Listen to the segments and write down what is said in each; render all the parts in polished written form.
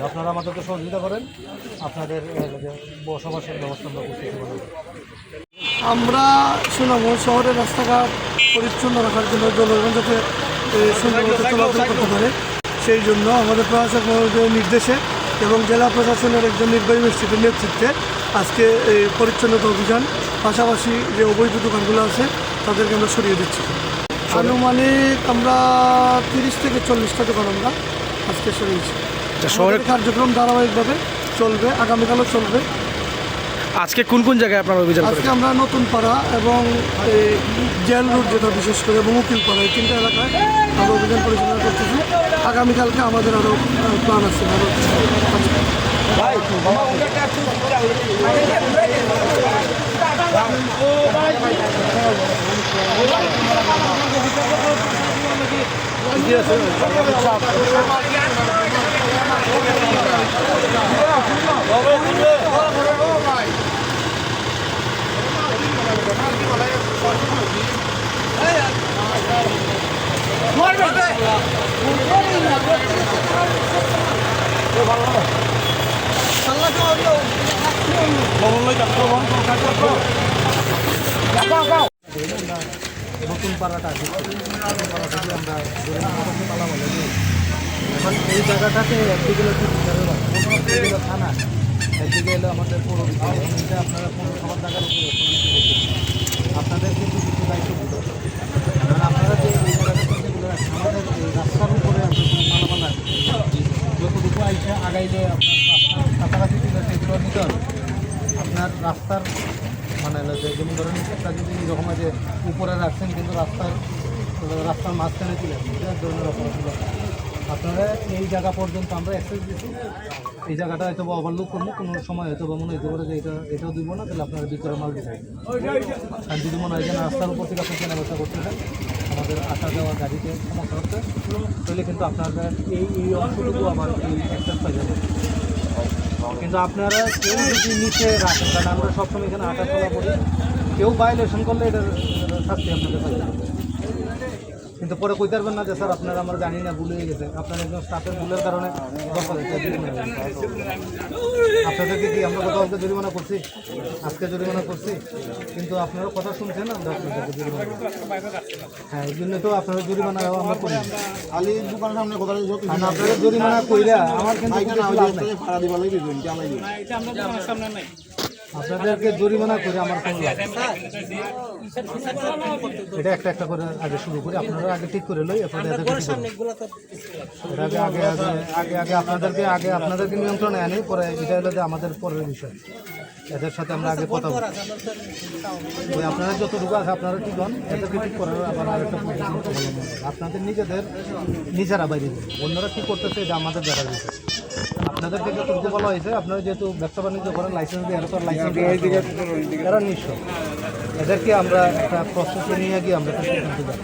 আপনারা আমাদেরকে সহযোগিতা করেন, আপনাদের বসবাসের ব্যবস্থা আমরা করতেছি। আমরা সুনামগঞ্জ শহরের রাস্তাঘাট পরিচ্ছন্ন রাখার জন্য জনগণ যাতে সুন্দরভাবে চলাচল করতে পারে, সেই জন্য আমাদের প্রশাসনের নির্দেশে এবং জেলা প্রশাসনের একজন নির্বাহী ম্যাজিস্ট্রেটের নেতৃত্বে আজকে এই পরিচ্ছন্নতা অভিযান, পাশাপাশি যে অবৈধ দোকানগুলো আছে তাদেরকে আমরা সরিয়ে দিচ্ছি। আনুমানিক আমরা 30 থেকে 40টা দোকান আমরা আজকে সরিয়েছি। শহরের কার্যক্রম ধারাবাহিকভাবে চলবে, আগামীকালও চলবে। আজকে কোন কোন জায়গায় আপনারা অভিযান আজকে আমরা নতুন পাড়া এবং জেল রোড যেটা বিশেষ করে এবং উকিলপাড়া, এই 3টা এলাকায় আমরা অভিযান পরিচালনা করতেছি। আগামীকালকে আমাদের আরও প্ল্যান আছে। নতুন পাড়াটা আমরা এখন এই জায়গাটাতে একদিকে হলো থানা, একদিকে এলো আমাদের পৌর বিভাগ, এবং এটা আপনারা পৌরসভার জায়গার উপরে আপনাদের কিন্তু কিছু দায়িত্ব দিতে হবে। কারণ আপনারা যে এই জায়গাটা যেগুলো আমাদের এই রাস্তার উপরে মালামাল আছে, যতটুকু আইসে আগাইলে আপনার কাছাকাছি সেগুলো নিতে হবে। আপনার রাস্তার মানে যেমন ধরেন একটা যদি এরকম যে উপরে রাখছেন কিন্তু রাস্তার মাঝখানে তুলে এই ধরনের অপরাধগুলো আপনারা এই জায়গা পর্যন্ত আমরা অ্যাক্সেস দিচ্ছি। এই জায়গাটা হয়তো বা ওভারলুক করবো, কোনো সময় হয়তো বা মনে হতে পারে যে এটাও দিব না, তাহলে আপনারা ভিতরে মাল দিবেন। আর যদি মনে হয় যে রাস্তার উপর থেকে আপনি কেনা বেচা করতে চান, আমাদের আসা যাওয়া গাড়িতে সমস্যা হচ্ছে, তাহলে কিন্তু আপনারা এই অংশটুকু আবার এই অ্যাক্সেস পাই যাবে। কিন্তু আপনারা কেউ যদি নিচে রাখেন, কারণ আমরা সবসময় এখানে হাঁটা চলা করি, কেউ ভায়োলেশন করলে এটার শাস্তি আপনাদের পাই যাবে। কিন্তু পরে কইতে পারবেন না যে স্যার আপনারা আমরা জানি না, ভুল হয়ে গেছে। আপনার একজন স্টাফের ভুলের কারণে আপনাদেরকে কি আমরা গতকালকে জরিমানা করছি, আজকে জরিমানা করছি, কিন্তু আপনারা কথা শুনছেন, আমরা আপনাদেরকে জরিমানা করছি। হ্যাঁ, এই জন্য তো আপনারা জরিমানা আমরা করি। খালি দোকানের সামনে কথা আপনারা জরিমানা কইরা আমার কিন্তু আপনাদেরকে জরিমানা করে আমার কোনো লাভ নেই। এটা একটা একটা করে আগে শুরু করে আপনারা আগে ঠিক করে লই, আপনাদের আপনাদেরকে নিয়ন্ত্রণে আনি, পরে এটা হলো যে আমাদের পরের বিষয়। এদের সাথে আমরা আগে কথা বলি, ওই আপনারা যতটুকু আছে আপনারা ঠিক হন, এদেরকে ঠিক করার আবার আরেকটা পদ্ধতি অবলম্বন করেন। আপনাদের নিজেরা বাইরে দেবেন, অন্যরা কী করতেছে এটা আমাদের দেখার বিষয়। আপনাদের থেকে যতটুকু বলা হয়েছে, আপনারা যেহেতু ব্যবসা বাণিজ্য করেন, লাইসেন্স দিয়ে লাইসেন্স এরা নিশ্চয় এদেরকে আমরা একটা প্রসেসে নিয়ে গিয়ে আমরা কিন্তু যাই,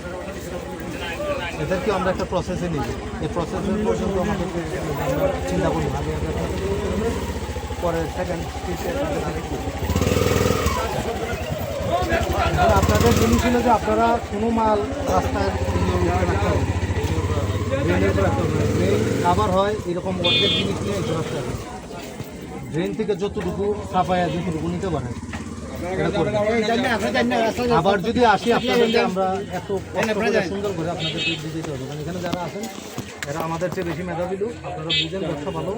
এদেরকে আমরা একটা প্রসেসে নিই। এই প্রসেসের পর্যন্ত আমাদেরকে আমরা চিন্তা করবো, আগে পরে সেকেন্ড আপনাদের জিনিস ছিল যে আপনারা কোনো মাল রাস্তায় ড্রেনের উপর রাখতে হবে। ড্রেন আবার হয় এরকম অর্ধেক জিনিস নিয়ে এসে রাখতে হবে। ড্রেন থেকে যতটুকু সাফায়া যতটুকু নিতে পারে আবার যদি আসি আপনাদেরকে আমরা এত সুন্দর করে আপনাদের দিতে হবে। কারণ এখানে যারা আছেন এরা আমাদের চেয়ে বেশি মেধাবী লোক, আপনারা বুঝেন ব্যবসা ভালো,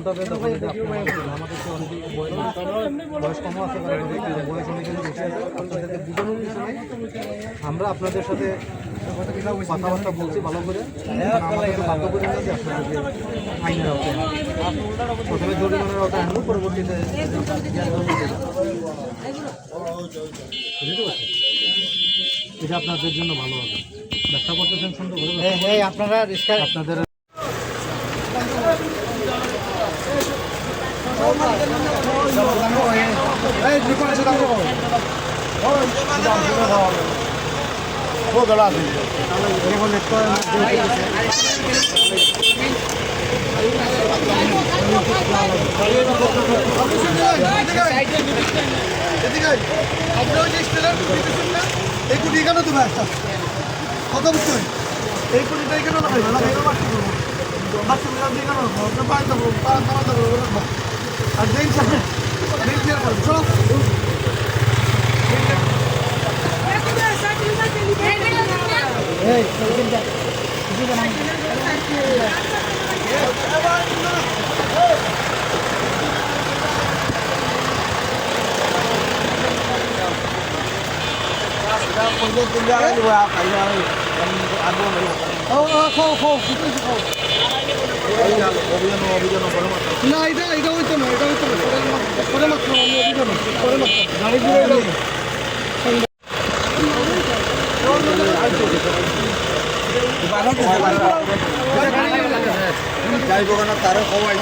আমাদের তো অনেক বয়স কমও আছে, বয়স অনেক বেশি আছে, আপনাদেরকে বুঝানোর কিছু নেই। আমরা আপনাদের সাথে কথাবার্তা বলছি ভালো করে, আমাদেরকে বাধ্য করে না যে আপনাদেরকে আইনের আওতায় প্রথমে জরিমানার আওতায় আনবো, পরবর্তীতে বুঝতে পারছেন। এটা আপনাদের জন্য ভালো হবে, ব্যবসা করতেছেন সুন্দর করে, আপনারা আপনাদের এই কুটি কেন তুমি একটা কত বুঝছো এই কুটিটা কেন লাগাই লাগাইবে বাড়তে করবো বাড়তে দিয়ে কেন রাখবো পানি দেবো তারা দেবো রাখবো আর দেন সামনে চলো না এটা হইতো না এটা হইতো না পরে মাত্র আমি অভিযোগ পরে মাত্র গাড়ি ঘুরে যাইব কেন তারও খবর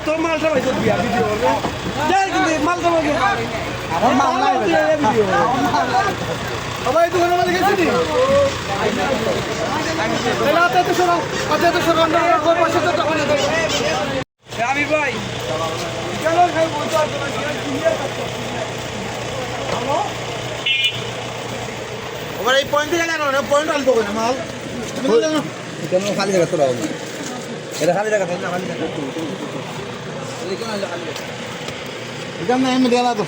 তোর মাল সবাই তো দিয়া ভিডিও মাল সবাই সবাই দোকানে মাল দেখেছি আমি ভাই এই পয়েন্ট থেকে জানো না পয়েন্ট আনবো না মাল খালি জায়গা তোরা এটা খালি জায়গা খালি জায়গা এখানে না এমনি দেওয়া তো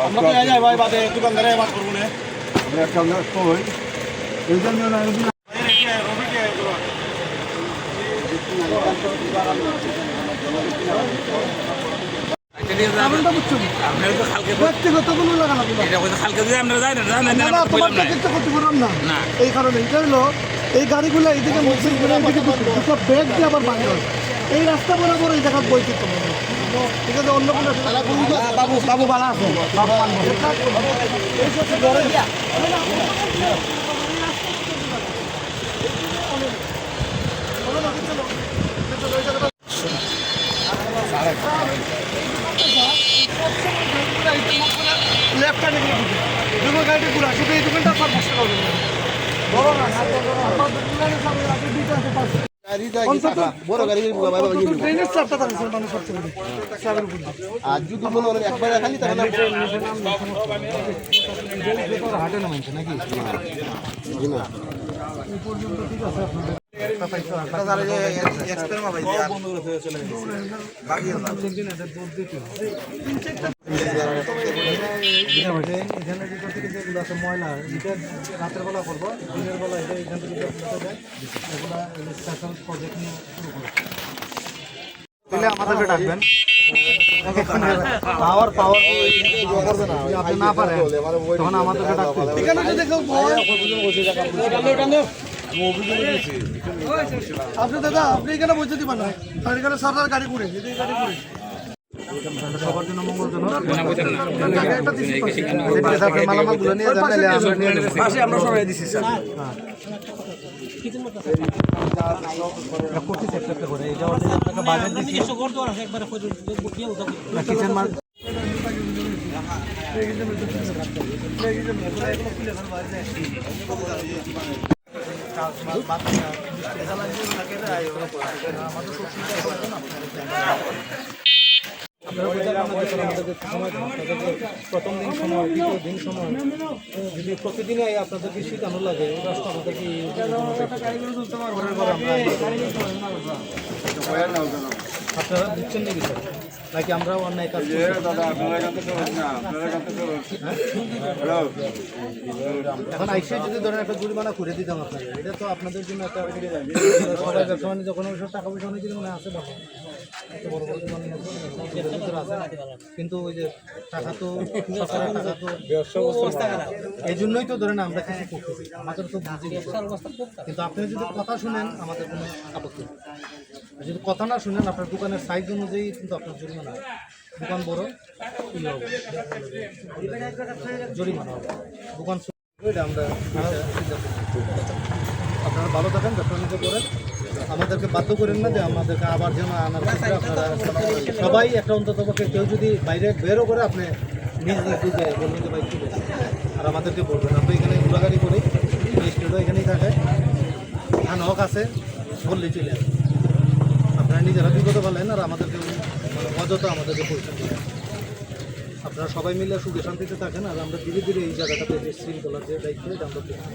আমরা তো যাই ভাই বাদে দোকানদারে বাদ করবো না একটা আমরা কই এই জন্য না এই কারণে এটা হলো এই গাড়িগুলো এইদিকে ব্যাগ দিয়ে আবার বাংলা এই রাস্তা বরাবর এই জায়গা বৈচিত্র্য ঠিক আছে অন্য কোনো বাবু বাবু বালা আছে লেফট হ্যান্ডে দুটো গাড়ি ঘুরা শুধু এই দোকানটা সব বসতে পারবে বড় না বড় গাড়ি ট্রেনের চারটা থাকে মানুষ আর যদি মনে হলো একবার খালি তাহলে হাটে না মানছে নাকি পর্যন্ত ঠিক আছে ময়লা এটা রাতের বেলা করবো দিনের বেলা এটা এখান থেকে এগুলা স্পেশাল প্রজেক্ট নিয়ে শুরু করবো আমাদেরকে ডাকবেন পাওয়ার পাওয়ার করবে না আপনি না পারেন তখন আমাদেরকে ডাকবেন এখানে যদি কেউ আপনি দাদা আপনি এখানে বসে দিবেন না আর এখানে সরকার গাড়ি ঘুরে গাড়ি ঘুরে সবার জন্য মঙ্গলজনক মালামালগুলো নিয়ে আমরা সবাই দিচ্ছি স্যার প্রথম দিন সময় দ্বিতীয় দিন সময় যদি প্রতিদিনই আপনাদেরকে শিখানো লাগে রাস্তা আমাদেরকে আপনারা দিচ্ছেন নাকি স্যার নাকি আমরাও অন্যায় কাজ এখন আইসে যদি ধরেন একটা জরিমানা করে দিতাম আপনাদের এটা তো আপনাদের জন্য একটা সবাই ব্যবসা বাণিজ্য কোনো টাকা পয়সা অনেক কিছু মনে আছে এত বড় বড় দোকান নিয়ে ভিতরে আছে, কিন্তু ওই যে টাকা তো সরকারের টাকা তো এই জন্যই তো ধরেন আমরা কিছু করতেছি, আমাদের তো বুঝি না। কিন্তু আপনি যদি কথা শুনেন আমাদের কোনো আপত্তি নেই, আর যদি কথা না শুনেন আপনার দোকানের সাইজ অনুযায়ী কিন্তু আপনার জরিমানা হবে। দোকান বড় ইয়ে হবে, জরিমানা হবে। দোকান এটা আমরা আপনারা ভালো থাকেন, ব্যবসা বাণিজ্য করেন, আমাদেরকে বাধ্য করেন না যে আমাদেরকে আবার যেন আনার ক্ষেত্রে আপনারা সবাই একটা অন্তত পক্ষে কেউ যদি বাইরে বেরো করে আপনি নিজ নিজ বুঝে বলবেন যে বাইক চলে আর আমাদেরকে বলবেন। আমরা এখানে ঘোরাঘাড়ি করি, স্টুডিও এখানেই থাকে, ধান হক আছে বললেই চলে আসে। আপনারা নিজেরা বিগত বলেন আর আমাদেরকে অযথা আমাদেরকে পরিশ্রম করেন। আপনারা সবাই মিলে সুখে শান্তিতে থাকেন, আর আমরা ধীরে ধীরে এই জায়গাটাতে যে শৃঙ্খলার যে দায়িত্ব এটা আমরা পেয়েছি।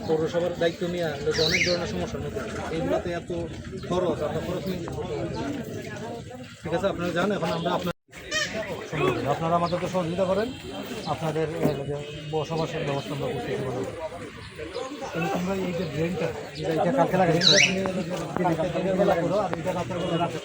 পৌরসভার দায়িত্ব নিয়ে আমরা যে অনেক ধরনের সমস্যার মধ্যে আছি, এইগুলোতে এত খরচ আমরা খরচ নিয়ে ঠিক আছে আপনারা জান। এখন আমরা আপনারা আমাদেরকে সহযোগিতা করেন, আপনাদের বসবাসের ব্যবস্থা আমরা করতে পারবো। তোমরা এই যে ড্রেনটা কালকে লাগে, আর এটা রাতের বেলা রাখো।